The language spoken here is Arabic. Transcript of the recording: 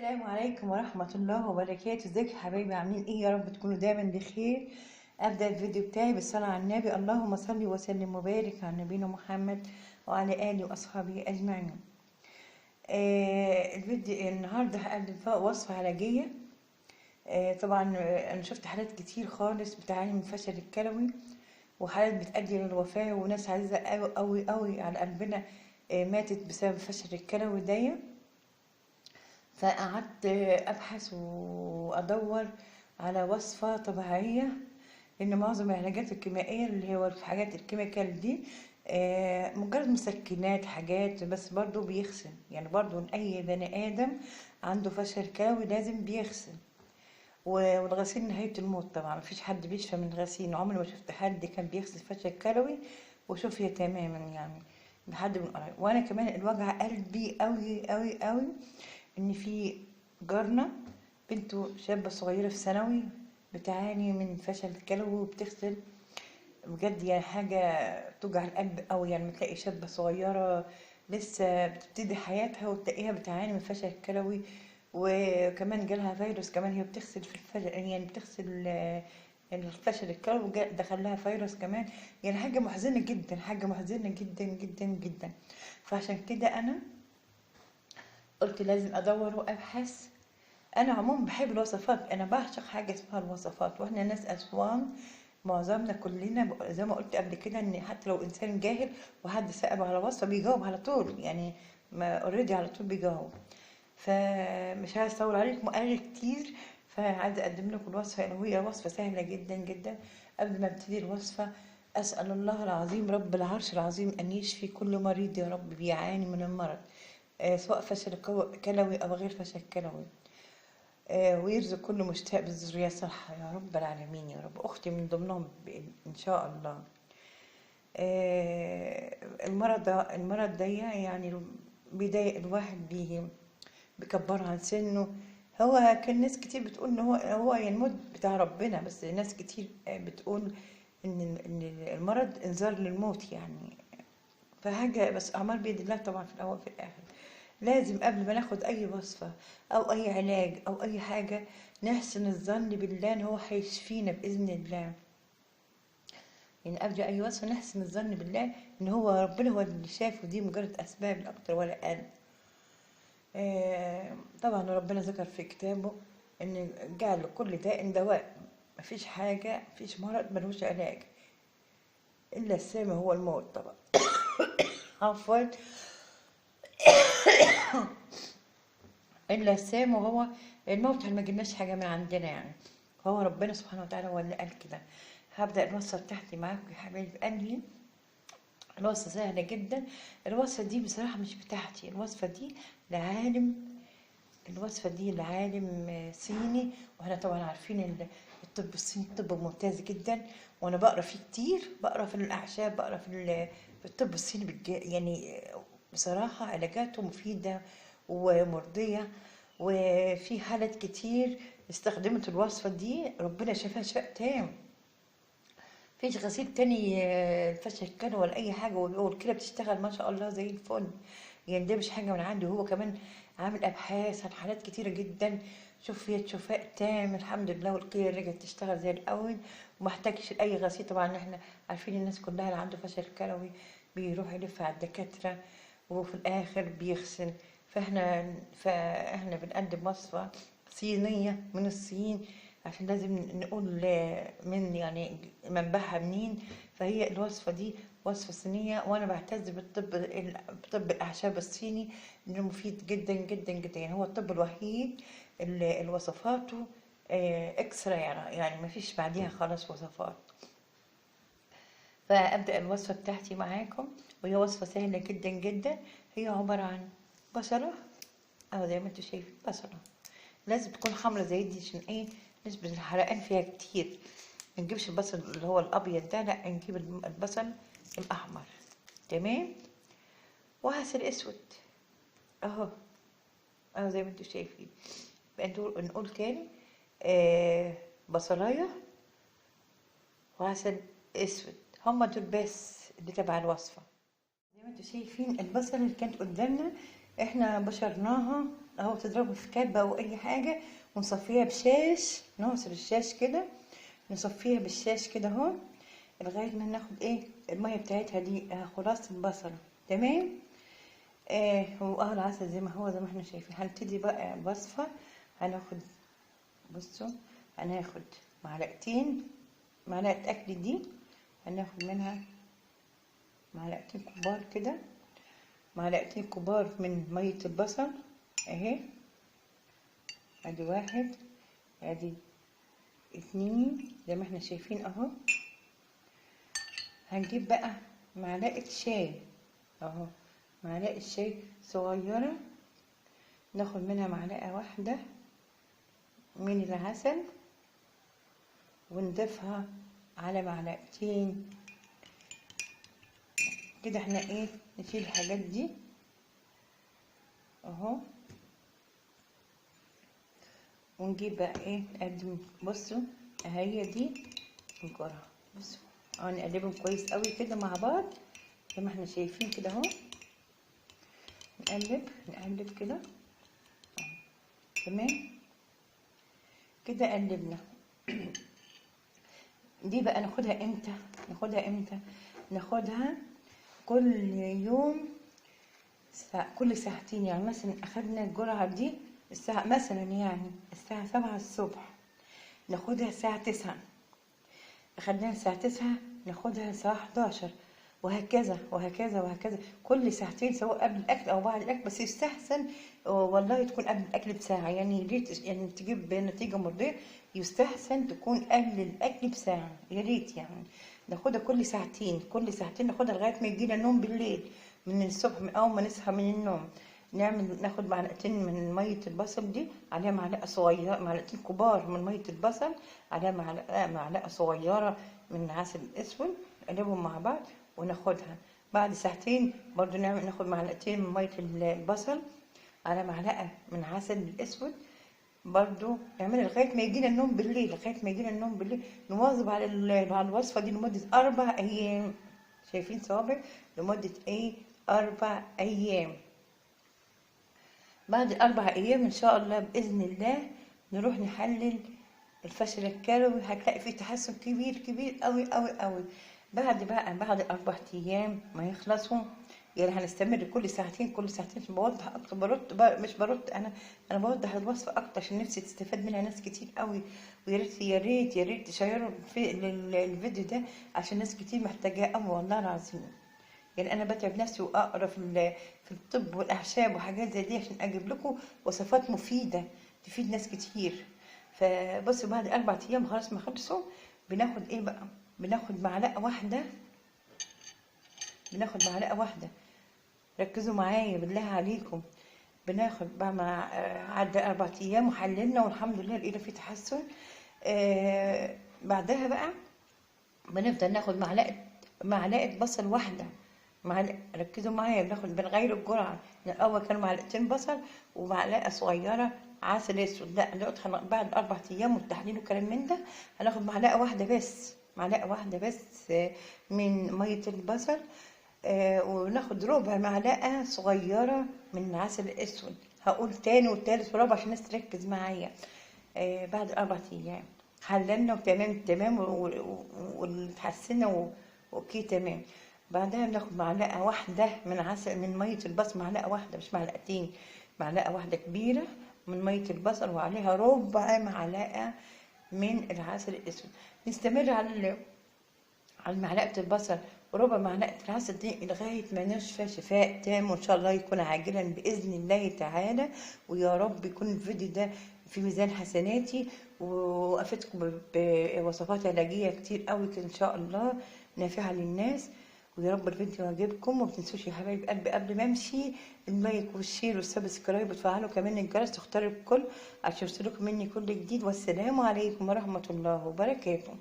السلام عليكم ورحمة الله وبركاته. ازيك يا حبايبي؟ عاملين ايه؟ يا رب تكونوا دايما بخير. ابدأ الفيديو بتاعي بالصلاة على النبي. اللهم صل وسلم وبارك على نبينا محمد وعلى آله وأصحابه أجمعين. الفيديو النهاردة هقدم فيها وصفة علاجية. طبعا أنا شفت حالات كتير خالص بتعاني من فشل الكلوي، وحالات بتؤدي للوفاة، وناس عزيزة أوي أوي أوي على قلبنا ماتت بسبب فشل الكلوي ده. فقعدت ابحث وادور على وصفه طبيعيه، لان معظم العلاجات الكيميائيه اللي هو الحاجات الكيميكال دي مجرد مسكنات حاجات، بس برضو بيغسل. يعني برضو اي بني ادم عنده فشل كلوي لازم بيغسل، والغسيل نهايه الموت. طبعا مفيش حد بيشفى من الغسيل. عمري ما شفت حد كان بيغسل فشل كلوي وشفي تماما، يعني بحد من قرايب. وانا كمان الوجع قلبي قوي قوي قوي ان في جارنا بنته شابة صغيرة في ثانوي بتعاني من فشل كلوي وبتغسل. بجد يعني حاجة توجع القلب قوي، يعني تلاقي شابة صغيرة لسه بتبتدي حياتها وتلاقيها بتعاني من فشل كلوي، وكمان جالها فيروس. كمان هي بتغسل في الفشل، يعني بتغسل الفشل الكلوي دخلها فيروس كمان. يعني حاجة محزنة جدا، حاجة محزنة جدا جدا جدا. فعشان كده أنا قلت لازم ادور وابحث. انا عموما بحب الوصفات، انا بعشق حاجه اسمها الوصفات، واحنا ناس اسوان معظمنا كلنا زي ما قلت قبل كده ان حتى لو انسان جاهل وحد سأله على وصفه بيجاوب على طول، يعني ما اوريدي على طول بيجاوب. فمش عايز اطول عليكم وقالي كتير، فعايزه اقدم لكم الوصفه اللي هي وصفه سهله جدا جدا. قبل ما ابتدي الوصفه اسال الله العظيم رب العرش العظيم ان يشفي كل مريض يا رب بيعاني من المرض، سواء فشل كلوي أو غير فشل كلوي، ويرزق كل مشتاق بالذرية الصالحة يا رب العالمين يا رب. أختي من ضمنهم إن شاء الله. المرض ده يعني بيضايق الواحد، بيكبره عن سنه. هو كان ناس كتير بتقول إن هو يعني الموت بتاع ربنا، بس ناس كتير بتقول إن المرض إنذار للموت يعني. فحاجة بس أعمال بيد الله طبعا في الأول وفي الآخر. لازم قبل ما ناخد أي وصفة أو أي علاج أو أي حاجة نحسن الظن بالله إن هو هيشفينا بإذن الله. يعني قبل أي وصفة نحسن الظن بالله إن هو ربنا هو اللي شاف، ودي مجرد أسباب لا أكتر ولا أقل. طبعا ربنا ذكر في كتابه إن جعل لكل داء دواء. مفيش حاجة، مفيش مرض ملوش علاج إلا السامي هو الموت طبعا. عفوا. إلا السام وهو الموت، ما جبناش حاجة من عندنا يعني. هو ربنا سبحانه وتعالى هو اللي قال كده. هبدأ الوصفة بتاعتي معاكم يا حبايب قلبي. الوصفة سهلة جدا. الوصفة دي بصراحة مش بتاعتي، الوصفة دي لعالم، الوصفة دي لعالم صيني. واحنا طبعا عارفين الطب الصيني طب ممتاز جدا، وانا بقرا فيه كتير، بقرا في الاعشاب، بقرا في الطب الصيني يعني بصراحة علاجاته مفيدة ومرضية. وفي حالات كتير استخدمت الوصفة دي ربنا شفاها شفاء تام. مفيش غسيل تاني فشل كلى ولا اي حاجة، والكلى بتشتغل ما شاء الله زي الفل. يعني ده مش حاجة من عندي، هو كمان عامل ابحاث عن حالات كتيرة جدا شفيت شفاء تام الحمد لله، والكلى رجعت تشتغل زي الاول وما احتاجش لاي غسيل. طبعا احنا عارفين الناس كلها اللي عنده فشل كلوي بيروح يلف على الدكاترة وفي الاخر بيغسل. فاحنا بنقدم وصفة صينية من الصين، عشان لازم نقول من يعني منبعها منين. فهي الوصفة دي وصفة صينية، وانا بعتز بطب الاعشاب الصيني انه مفيد جدا جدا جدا. يعني هو الطب الوحيد اللي وصفاته اكسترا، يعني مفيش بعديها خلاص وصفات. فابدأ الوصفة بتاعتي معاكم، وهي وصفة سهلة جدا جدا. هي عبارة عن بصلة، او زي ما انتوا شايفين بصلة لازم تكون حمرا زي دي، عشان ايه؟ نسبة الحرقان فيها كتير. ما نجيبش البصل اللي هو الابيض ده، لا نجيب البصل الاحمر. تمام. وعسل اسود اهو، اهو زي ما انتوا شايفين. بقى نقول تاني، بصلايه وعسل اسود، هما دول بس اللي تبع الوصفه. زي ما انتوا شايفين البصل اللي كانت قدامنا احنا بشرناها اهو، تضربه في كبة او اي حاجة، ونصفيها بشاش، نعصر الشاش كده، نصفيها بالشاش كده اهو، لغاية ما ناخد ايه المية بتاعتها دي، خلاص البصلة. تمام. هو العسل زي ما هو، زي ما احنا شايفين. هنبتدي بقى الوصفة. هناخد، بصوا، هناخد معلقتين، معلقة أكل دي، هناخد منها معلقتين كبار كده، معلقتين كبار من مية البصل اهي. ادي واحد، ادي اتنين زي ما احنا شايفين اهو. هنجيب بقى معلقة شاي اهو، معلقة شاي صغيرة، ناخد منها معلقة واحدة من العسل، ونضيفها على معلقتين كده. احنا ايه، نشيل الحاجات دي اهو، ونجيب بقى ايه نقدم. بصوا اهي دي الجرعة، بصوا نقلبهم كويس قوي كده مع بعض زي ما احنا شايفين كده اهو. نقلب نقلب كده. تمام كده، قلبنا. دي بقى ناخدها امتى؟ ناخدها امتى؟ ناخدها كل يوم، كل ساعتين. يعني مثلا اخدنا الجرعة دي الساعة مثلا، يعني الساعة 7 الصبح، ناخدها الساعة 9. اخدناها الساعة 9 ناخدها الساعة 11، وهكذا وهكذا وهكذا، كل ساعتين، سواء قبل الاكل او بعد الاكل. بس يستحسن والله تكون قبل الاكل بساعة، يعني ريت يعني تجيب نتيجة مرضية. يستحسن تكون قبل الاكل بساعة، يا ريت يعني. ناخدها كل ساعتين، كل ساعتين ناخدها لغاية ما يجينا نوم بالليل. من الصبح من اول ما نصحى من النوم، ناخد معلقتين من مية البصل دي، عليها معلقة صغيرة، معلقتين كبار من مية البصل، عليها معلقة صغيرة من العسل الأسود، نقلبهم مع بعض وناخدها. بعد ساعتين برضو ناخد معلقتين من مية البصل على معلقة من عسل الأسود، برضو نعملها لغاية ما يجينا النوم بالليل، لغاية ما يجينا النوم بالليل. نواظب على الوصفة دي لمدة 4 أيام. شايفين صوابع؟ لمدة 4 أيام. بعد ال4 أيام إن شاء الله بإذن الله نروح نحلل الفشل الكلوي، هتلاقي فيه تحسن كبير كبير قوي قوي قوي. بعد ال4 أيام ما يخلصوا، يعني هنستمر كل ساعتين كل ساعتين. عشان بوضح اكتر، مش برد، انا بوضح الوصفه اكتر عشان نفسي تستفاد منها ناس كتير قوي. ويا ريت يا ريت يا ريت تشيروا الفيديو ده عشان ناس كتير محتاجاه قوي والله العظيم. يعني انا بتعب نفسي واقرا في الطب والاعشاب وحاجات زي دي عشان اجيب لكم وصفات مفيده تفيد ناس كتير. فبصوا بعد 4 أيام خلاص ما خلصوا، بناخد ايه بقى؟ بناخد معلقه واحده، بناخد معلقه واحده. ركزوا معايا بالله عليكم. بناخد بقى مع عدى 4 أيام وحللنا والحمد لله لقينا في تحسن. بعدها بقى بنفضل ناخد معلقة بصل واحدة. ركزوا معايا، بنغير الجرعة. الأول كانوا معلقتين بصل ومعلقة صغيرة عسل أسود، لا دلوقتي بعد 4 أيام والتحليل وكلام من ده هناخد معلقة واحدة بس، معلقة واحدة بس من مية البصل. وناخد ربع معلقة صغيرة من العسل الأسود. هقول تاني والتالت ورابع عشان الناس تركز معايا. بعد 4 أيام حللنا وتمام تمام وتحسنا اوكي تمام. بعدها بناخد معلقة واحدة من مية البصل، معلقة واحدة مش معلقتين، معلقة واحدة كبيرة من مية البصل وعليها ربع معلقة من العسل الأسود. نستمر على معلقة البصل وربع معلقة العسل دي لغاية ما نشفى شفاء تام، وإن شاء الله يكون عاجلا بإذن الله تعالى. ويا رب يكون الفيديو ده في ميزان حسناتي وأفدكم بوصفات علاجية كتير قوي إن شاء الله نافعة للناس. ويا رب الفيديو يعجبكم، وما تنسوش يا حبايب قلبي قبل ما امشي اللايك والشير والسبسكرايب وتفعلوا كمان الجرس تختاروا الكل عشان يوصلكم مني كل جديد. والسلام عليكم ورحمة الله وبركاته.